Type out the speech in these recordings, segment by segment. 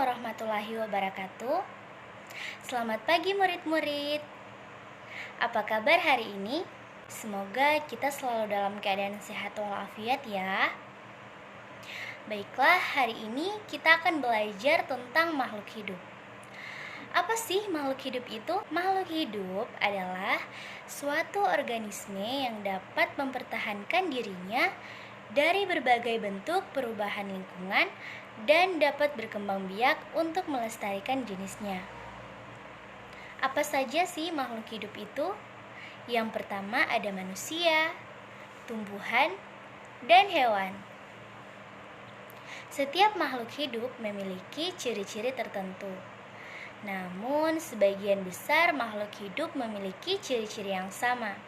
warahmatullahi wabarakatuh. Selamat pagi murid-murid. Apa kabar hari ini? Semoga kita selalu dalam keadaan sehat walafiat ya. Baiklah, hari ini kita akan belajar tentang makhluk hidup. Apa sih makhluk hidup itu? Makhluk hidup adalah suatu organisme yang dapat mempertahankan dirinya dari berbagai bentuk perubahan lingkungan dan dapat berkembang biak untuk melestarikan jenisnya. Apa saja sih makhluk hidup itu? Yang pertama ada manusia, tumbuhan, dan hewan. Setiap makhluk hidup memiliki ciri-ciri tertentu. Namun, sebagian besar makhluk hidup memiliki ciri-ciri yang sama,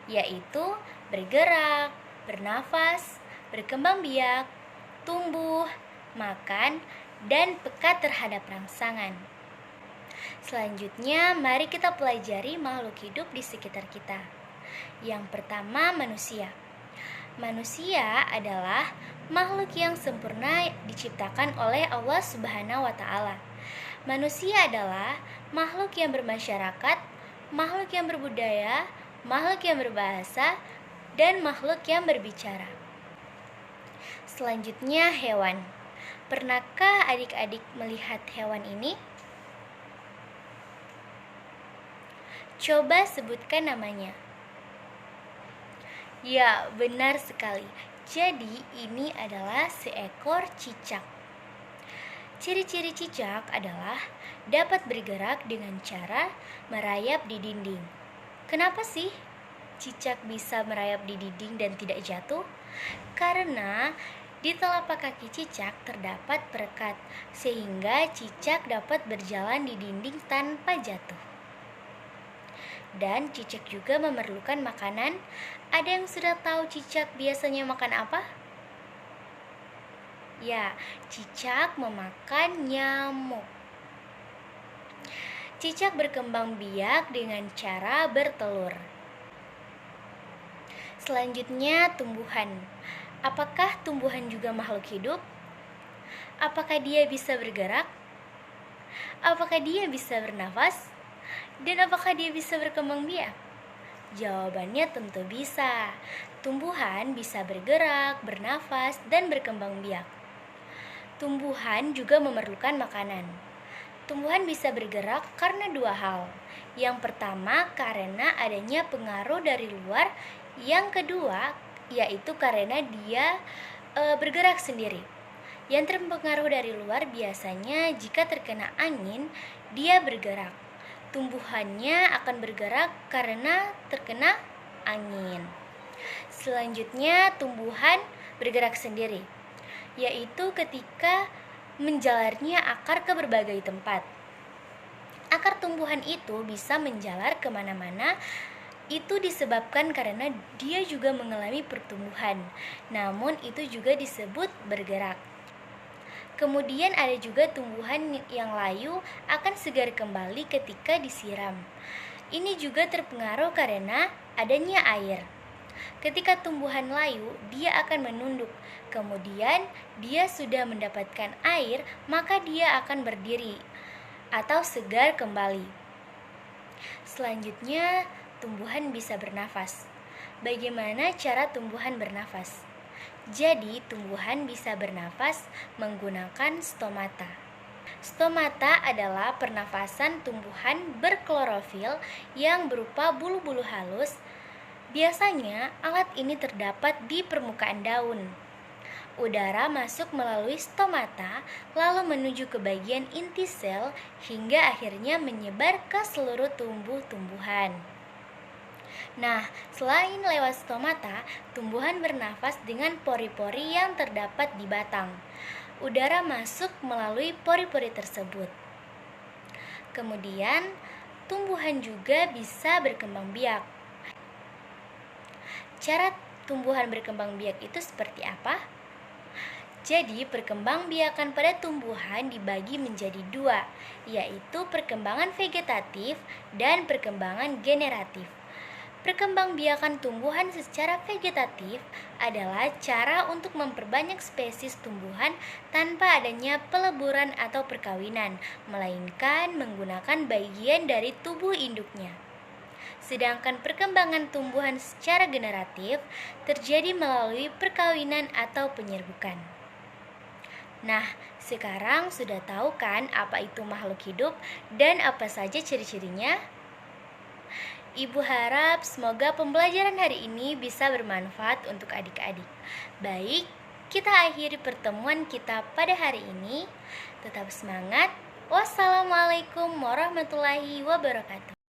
yaitu bergerak, bernafas, berkembang biak, tumbuh, makan, dan peka terhadap rangsangan. Selanjutnya, mari kita pelajari makhluk hidup di sekitar kita. Yang pertama, manusia. Manusia adalah makhluk yang sempurna diciptakan oleh Allah Subhanahu wa Ta'ala. Manusia adalah makhluk yang bermasyarakat, makhluk yang berbudaya, makhluk yang berbahasa, dan makhluk yang berbicara. Selanjutnya, hewan. Pernahkah adik-adik melihat hewan ini? Coba sebutkan namanya. Ya, benar sekali. Jadi, ini adalah seekor cicak. Ciri-ciri cicak adalah dapat bergerak dengan cara merayap di dinding. Kenapa sih cicak bisa merayap di dinding dan tidak jatuh? Karena di telapak kaki cicak terdapat perekat, sehingga cicak dapat berjalan di dinding tanpa jatuh. Dan cicak juga memerlukan makanan. Ada yang sudah tahu cicak biasanya makan apa? Ya, cicak memakan nyamuk. Cicak berkembang biak dengan cara bertelur. Selanjutnya, tumbuhan. Apakah tumbuhan juga makhluk hidup? Apakah dia bisa bergerak? Apakah dia bisa bernafas? Dan apakah dia bisa berkembang biak? Jawabannya tentu bisa. Tumbuhan bisa bergerak, bernafas, dan berkembang biak. Tumbuhan juga memerlukan makanan. Tumbuhan bisa bergerak karena dua hal. Yang pertama, karena adanya pengaruh dari luar. Yang kedua, yaitu karena dia bergerak sendiri. Yang terpengaruh dari luar biasanya jika terkena angin, dia bergerak. Tumbuhannya akan bergerak karena terkena angin. Selanjutnya, tumbuhan bergerak sendiri, yaitu ketika menjalarnya akar ke berbagai tempat. Akar tumbuhan itu bisa menjalar kemana-mana. Itu disebabkan karena dia juga mengalami pertumbuhan, namun itu juga disebut bergerak. Kemudian ada juga tumbuhan yang layu akan segar kembali ketika disiram. Ini juga terpengaruh karena adanya air. Ketika tumbuhan layu, dia akan menunduk. Kemudian dia sudah mendapatkan air, maka dia akan berdiri atau segar kembali. Selanjutnya, tumbuhan bisa bernafas. Bagaimana cara tumbuhan bernafas? Jadi, tumbuhan bisa bernafas menggunakan stomata. Stomata adalah pernafasan tumbuhan berklorofil yang berupa bulu-bulu halus. Biasanya, alat ini terdapat di permukaan daun. Udara masuk melalui stomata, lalu menuju ke bagian inti sel hingga akhirnya menyebar ke seluruh tumbuh-tumbuhan. Nah, selain lewat stomata, tumbuhan bernafas dengan pori-pori yang terdapat di batang. Udara masuk melalui pori-pori tersebut. Kemudian, tumbuhan juga bisa berkembang biak. Cara tumbuhan berkembang biak itu seperti apa? Jadi, perkembangbiakan pada tumbuhan dibagi menjadi dua, yaitu perkembangan vegetatif dan perkembangan generatif. Perkembangbiakan tumbuhan secara vegetatif adalah cara untuk memperbanyak spesies tumbuhan tanpa adanya peleburan atau perkawinan, melainkan menggunakan bagian dari tubuh induknya. Sedangkan perkembangan tumbuhan secara generatif terjadi melalui perkawinan atau penyerbukan. Nah, sekarang sudah tahu kan apa itu makhluk hidup dan apa saja ciri-cirinya? Ibu harap semoga pembelajaran hari ini bisa bermanfaat untuk adik-adik. Baik, kita akhiri pertemuan kita pada hari ini. Tetap semangat. Wassalamualaikum warahmatullahi wabarakatuh.